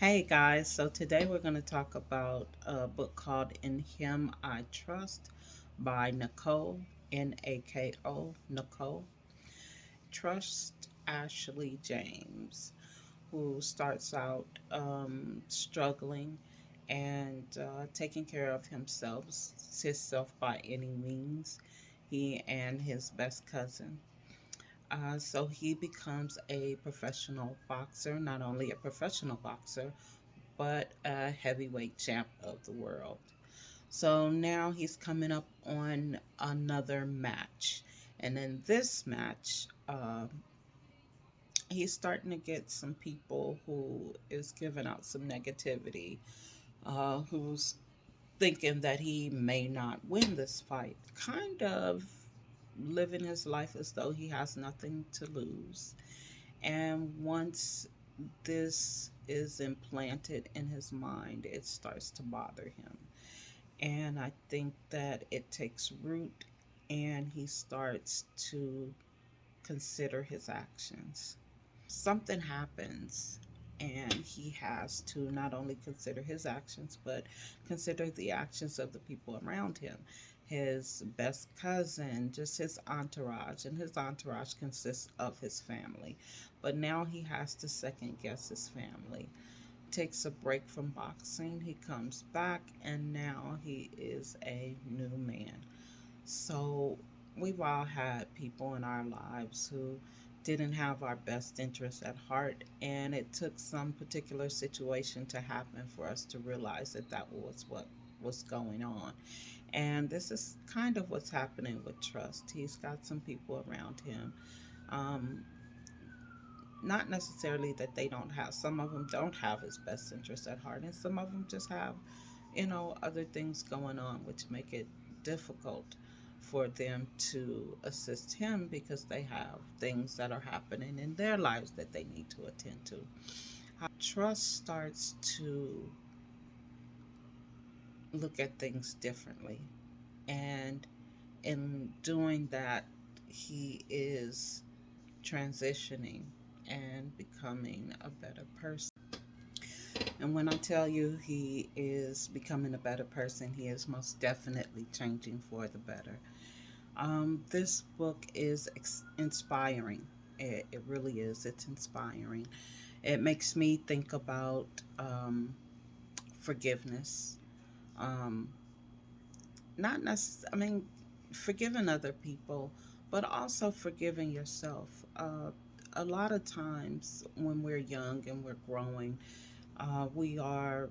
Hey guys, so today we're going to talk about a book called In Him I Trust by Nako, Nako, Nako. Trust Ashley James, who starts out struggling and taking care of himself by any means, he and his best cousin. So he becomes a professional boxer, not only a professional boxer, but a heavyweight champ of the world. So now he's coming up on another match. And in this match, he's starting to get some people who is giving out some negativity, who's thinking that he may not win this fight. Kind of living his life as though he has nothing to lose. And once this is implanted in his mind, it starts to bother him. And I think that it takes root and he starts to consider his actions. Something happens and he has to not only consider his actions, but consider the actions of the people around him. His best cousin, just his entourage, and his entourage consists of his family. But now he has to second guess his family. Takes a break from boxing, he comes back, and now he is a new man. So we've all had people in our lives who didn't have our best interests at heart, and it took some particular situation to happen for us to realize that that was what was going on. And this is kind of what's happening with Trust. He's got some people around him. Um, Not necessarily that they don't have, some of them don't have his best interests at heart, and some of them just have, other things going on which make it difficult for them to assist him because they have things that are happening in their lives that they need to attend to. Trust starts to look at things differently, and in doing that, he is transitioning and becoming a better person. And when I tell you he is becoming a better person, he is most definitely changing for the better. This book is inspiring. It really is. It's inspiring. It makes me think about forgiveness. Um, Not necessarily, forgiving other people, but also forgiving yourself. A lot of times when we're young and we're growing, we are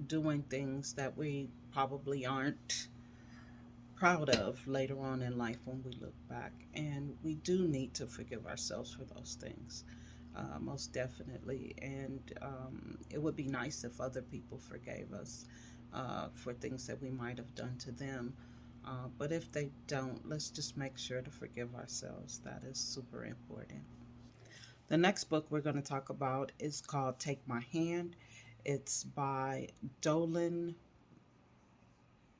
doing things that we probably aren't proud of later on in life when we look back. And we do need to forgive ourselves for those things, most definitely. And it would be nice if other people forgave us for things that we might have done to them. But if they don't, let's just make sure to forgive ourselves. That is super important. The next book we're going to talk about is called Take My Hand. It's by Dolen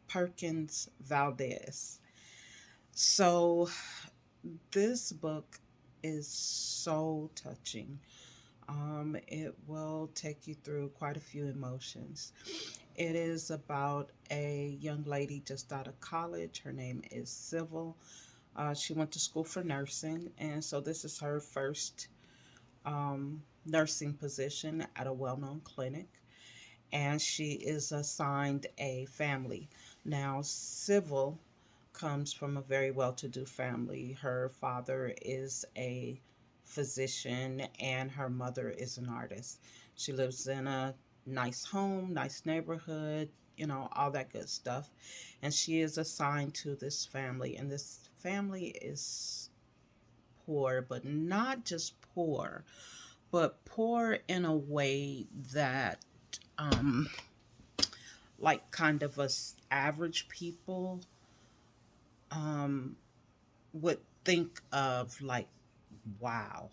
Perkins-Valdez. So, this book is so touching. It will take you through quite a few emotions. It is about a young lady just out of college. Her name is Civil. She went to school for nursing, and so this is her first nursing position at a well known clinic, and she is assigned a family. Now, Civil comes from a very well to do family. Her father is a physician, and her mother is an artist. She lives in a nice home, nice neighborhood, all that good stuff. And she is assigned to this family, and this family is poor, but not just poor, but poor in a way that, um, like, kind of us average people um, would think of, like, wow,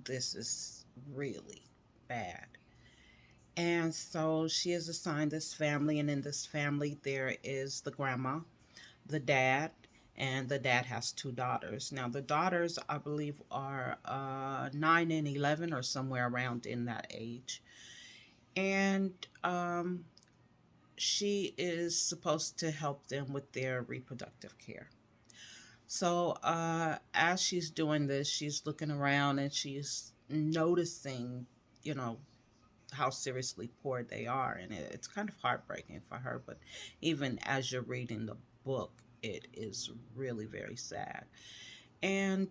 this is really bad. And so she is assigned this family, and in this family, there is the grandma, the dad, and the dad has two daughters. Now, the daughters, I believe, are 9 and 11 or somewhere around in that age. And she is supposed to help them with their reproductive care. So, as she's doing this, she's looking around and she's noticing, you know, how seriously poor they are. And it's kind of heartbreaking for her. But even as you're reading the book, it is really very sad. And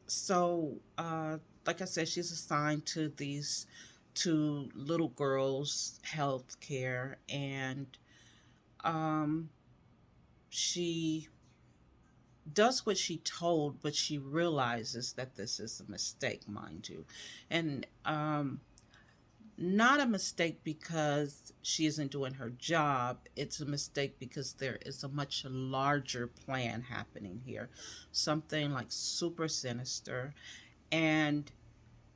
so, like I said, she's assigned to these two little girls' health care. And um, she does what she told, but she realizes that this is a mistake, mind you. And not a mistake because she isn't doing her job. It's a mistake because there is a much larger plan happening here, something like super sinister. And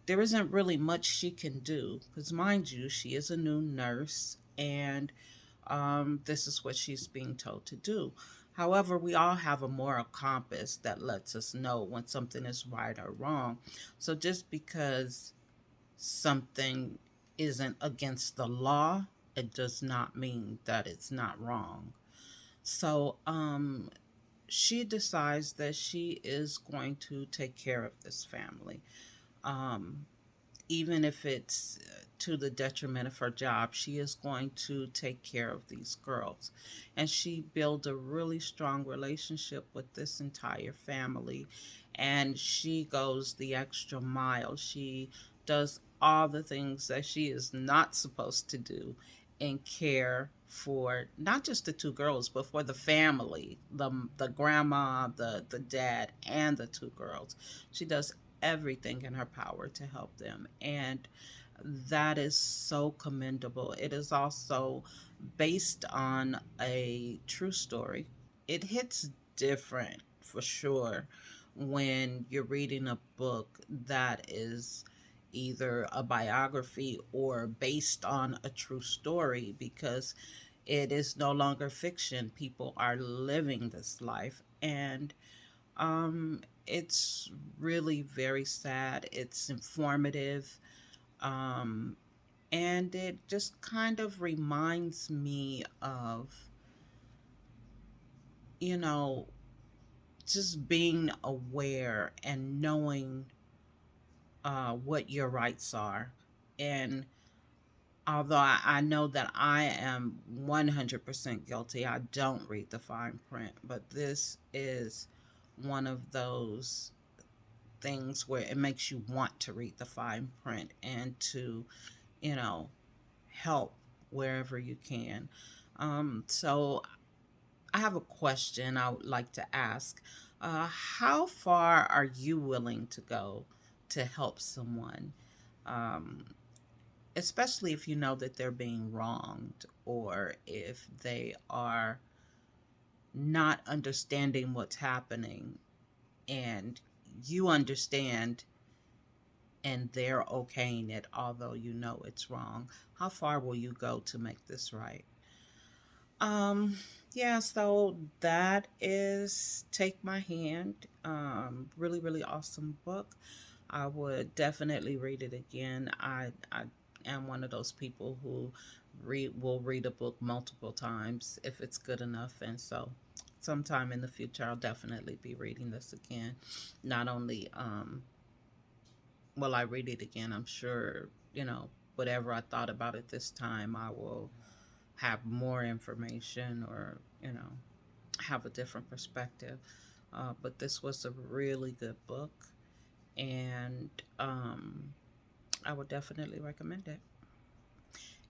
there isn't really much she can do because, mind you, she is a new nurse, and this is what she's being told to do. However, we all have a moral compass that lets us know when something is right or wrong. So just because something isn't against the law, it does not mean that it's not wrong. So she decides that she is going to take care of this family. Um, Even if it's to the detriment of her job, she is going to take care of these girls. And she built a really strong relationship with this entire family. And she goes the extra mile. She does all the things that she is not supposed to do and care for not just the two girls, but for the family, the grandma, the dad, and the two girls. She does everything in her power to help them. And that is so commendable. It is also based on a true story. It hits different for sure when you're reading a book that is either a biography or based on a true story, because it is no longer fiction. People are living this life. And it's really very sad. It's informative. Um, and it just kind of reminds me of, you know, just being aware and knowing what your rights are. And although I know that I am 100% guilty, I don't read the fine print, but this is one of those things where it makes you want to read the fine print and to, you know, help wherever you can. So I have a question I would like to ask. How far are you willing to go to help someone? Um, Especially if you know that they're being wronged or if they are not understanding what's happening and you understand and they're okaying it, although you know it's wrong. How far will you go to make this right? Um, yeah, so that is Take My Hand. Really, really awesome book. I would definitely read it again. I am one of those people who will read a book multiple times if it's good enough, and so sometime in the future I'll definitely be reading this again. Not only will I read it again, I'm sure, whatever I thought about it this time, I will have more information or, have a different perspective. But this was a really good book, and I would definitely recommend it.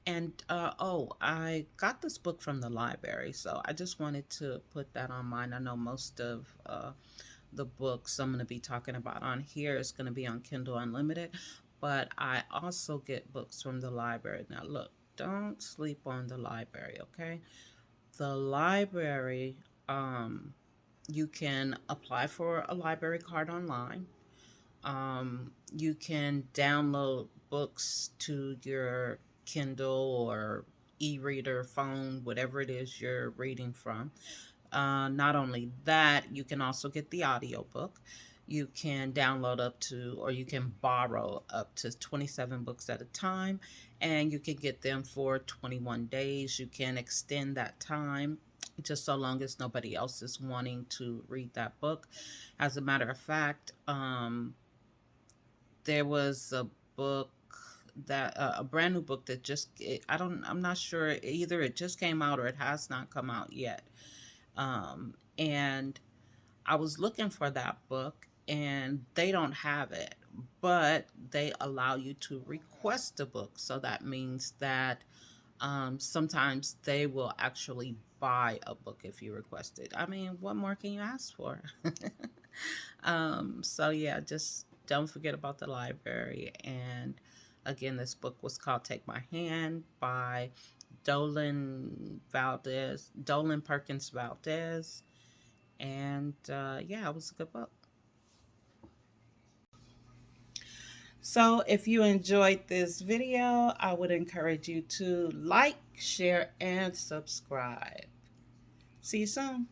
And I got this book from the library, so I just wanted to put that on mine. I know most of the books I'm going to be talking about on here is going to be on Kindle Unlimited, but I also get books from the library. Now, look, don't sleep on the library, okay? The library, you can apply for a library card online. You can download books to your Kindle or e reader, phone, whatever it is you're reading from. Not only that, you can also get the audiobook. You can download up to, or you can borrow up to 27 books at a time, and you can get them for 21 days. You can extend that time just so long as nobody else is wanting to read that book. As a matter of fact, there was a book that a brand new book that I'm not sure, either it just came out or it has not come out yet. And I was looking for that book and they don't have it, but they allow you to request a book. So that means that sometimes they will actually buy a book if you request it. I mean, what more can you ask for? So yeah, just don't forget about the library. And again, this book was called Take My Hand by Dolen Perkins-Valdez. And yeah, it was a good book. So if you enjoyed this video, I would encourage you to like, share, and subscribe. See you soon.